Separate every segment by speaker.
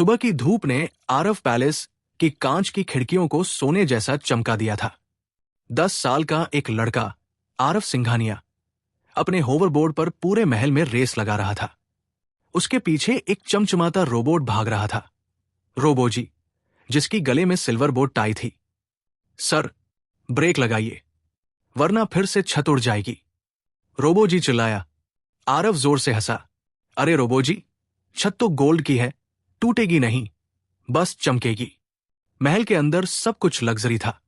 Speaker 1: सुबह की धूप ने आरव पैलेस की कांच की खिड़कियों को सोने जैसा चमका दिया था। 10 साल का एक लड़का, आरव सिंघानिया, अपने होवरबोर्ड पर पूरे महल में रेस लगा रहा था। उसके पीछे एक चमचमाता रोबोट भाग रहा था, रोबोजी, जिसकी गले में सिल्वर बोर्ड टाई थी। सर, ब्रेक लगाइए, वरना फिर से छत उड़ जाएगी, रोबोजी चिल्लाया। आरव जोर से हंसा। अरे रोबोजी, छत तो गोल्ड की है, टूटेगी नहीं, बस चमकेगी। महल के अंदर सब कुछ लग्जरी था।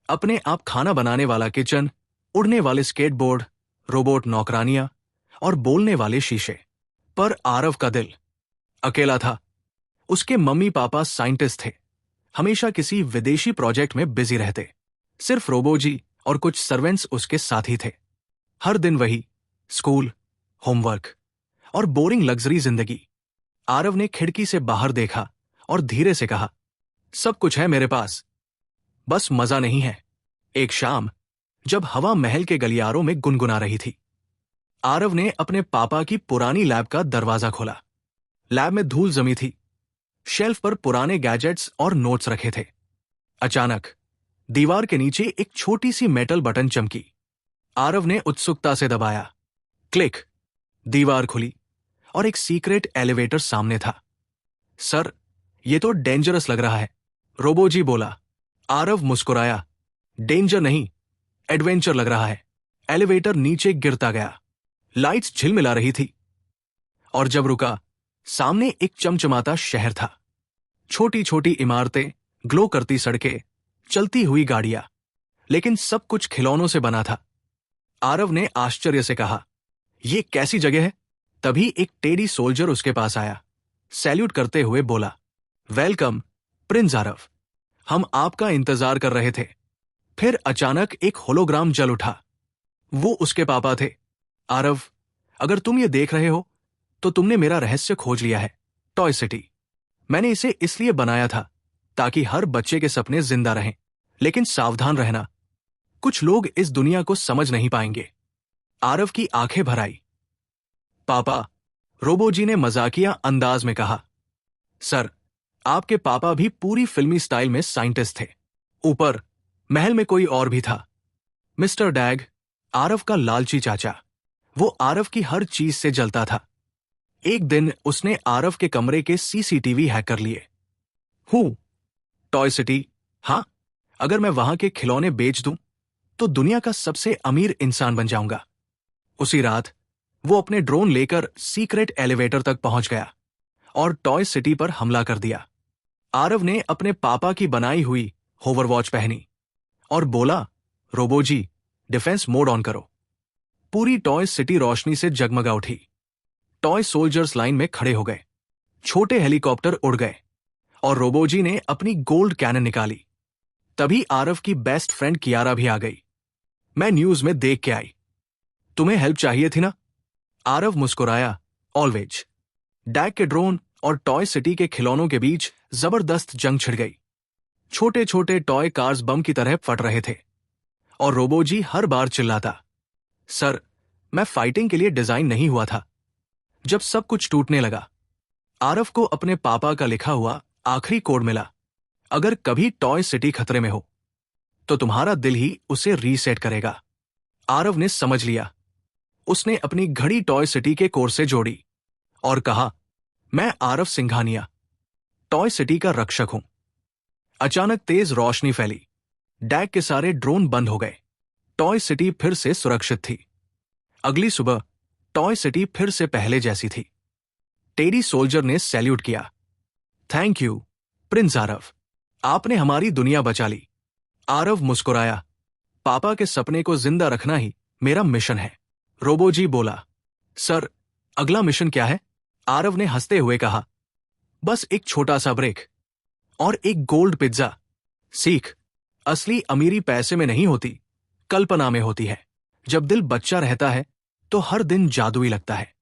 Speaker 1: अपने आप खाना बनाने वाला किचन, उड़ने वाले स्केटबोर्ड, रोबोट नौकरानियां और बोलने वाले शीशे। पर आरव का दिल अकेला था। उसके मम्मी पापा साइंटिस्ट थे, हमेशा किसी विदेशी प्रोजेक्ट में बिजी रहते। सिर्फ रोबोजी और कुछ सर्वेंट्स उसके साथी थे। हर दिन वही स्कूल, होमवर्क और बोरिंग लग्जरी जिंदगी। आरव ने खिड़की से बाहर देखा और धीरे से कहा, सब कुछ है मेरे पास, बस मजा नहीं है। एक शाम, जब हवा महल के गलियारों में गुनगुना रही थी, आरव ने अपने पापा की पुरानी लैब का दरवाजा खोला। लैब में धूल जमी थी, शेल्फ पर पुराने गैजेट्स और नोट्स रखे थे। अचानक दीवार के नीचे एक छोटी सी मेटल बटन चमकी। आरव ने उत्सुकता से दबाया। क्लिक, दीवार खुली और एक सीक्रेट एलिवेटर सामने था। सर, ये तो डेंजरस लग रहा है, रोबोजी बोला। आरव मुस्कुराया। डेंजर नहीं, एडवेंचर लग रहा है। एलिवेटर नीचे गिरता गया। लाइट्स झिलमिला रही थी और जब रुका, सामने एक चमचमाता शहर था। छोटी छोटी इमारतें, ग्लो करती सड़कें, चलती हुई गाड़ियां, लेकिन सब कुछ खिलौनों से बना था। आरव ने आश्चर्य से कहा, यह कैसी जगह है? तभी एक टेडी सोल्जर उसके पास आया। सैल्यूट करते हुए बोला, वेलकम प्रिंस आरव, हम आपका इंतजार कर रहे थे। फिर अचानक एक होलोग्राम जल उठा। वो उसके पापा थे। आरव, अगर तुम ये देख रहे हो तो तुमने मेरा रहस्य खोज लिया है, टॉय सिटी। मैंने इसे इसलिए बनाया था ताकि हर बच्चे के सपने जिंदा रहें। लेकिन सावधान रहना, कुछ लोग इस दुनिया को समझ नहीं पाएंगे। आरव की आंखें भर आई। पापा, रोबोजी ने मजाकिया अंदाज में कहा। सर, आपके पापा भी पूरी फिल्मी स्टाइल में साइंटिस्ट थे। ऊपर महल में कोई और भी था, मिस्टर डैग, आरव का लालची चाचा। वो आरव की हर चीज से जलता था। एक दिन उसने आरव के कमरे के सीसीटीवी हैक कर लिए। टॉय सिटी, हाँ, अगर मैं वहां के खिलौने बेच दूं तो दुनिया का सबसे अमीर इंसान बन जाऊंगा। उसी रात वो अपने ड्रोन लेकर सीक्रेट एलिवेटर तक पहुंच गया और टॉय सिटी पर हमला कर दिया। आरव ने अपने पापा की बनाई हुई होवरवॉच पहनी और बोला, रोबोजी, डिफेंस मोड ऑन करो। पूरी टॉय सिटी रोशनी से जगमगा उठी। टॉय सोल्जर्स लाइन में खड़े हो गए। छोटे हेलीकॉप्टर उड़ गए और रोबोजी ने अपनी गोल्ड कैनन निकाली। तभी आरव की बेस्ट फ्रेंड कियारा भी आ गई। मैं न्यूज में देख के आई, तुम्हें हेल्प चाहिए थी ना? आरव मुस्कुराया। ऑलवेज। डैग के ड्रोन और टॉय सिटी के खिलौनों के बीच जबरदस्त जंग छिड़ गई। छोटे छोटे टॉय कार्स बम की तरह फट रहे थे और रोबोजी हर बार चिल्लाता, सर, मैं फाइटिंग के लिए डिजाइन नहीं हुआ था। जब सब कुछ टूटने लगा, आरव को अपने पापा का लिखा हुआ आखिरी कोड मिला, अगर कभी टॉय सिटी खतरे में हो तो तुम्हारा दिल ही उसे रीसेट करेगा। आरव ने समझ लिया। उसने अपनी घड़ी टॉय सिटी के कोर से जोड़ी और कहा, मैं आरव सिंघानिया, टॉय सिटी का रक्षक हूं। अचानक तेज रोशनी फैली। डैग के सारे ड्रोन बंद हो गए। टॉय सिटी फिर से सुरक्षित थी। अगली सुबह टॉय सिटी फिर से पहले जैसी थी। टेडी सोल्जर ने सैल्यूट किया। थैंक यू प्रिंस आरव, आपने हमारी दुनिया बचा ली। आरव मुस्कुराया। पापा के सपने को जिंदा रखना ही मेरा मिशन है, रोबोजी बोला। सर, अगला मिशन क्या है? आरव ने हंसते हुए कहा, बस एक छोटा सा ब्रेक और एक गोल्ड पिज्जा। सीख, असली अमीरी पैसे में नहीं होती, कल्पना में होती है। जब दिल बच्चा रहता है तो हर दिन जादुई लगता है।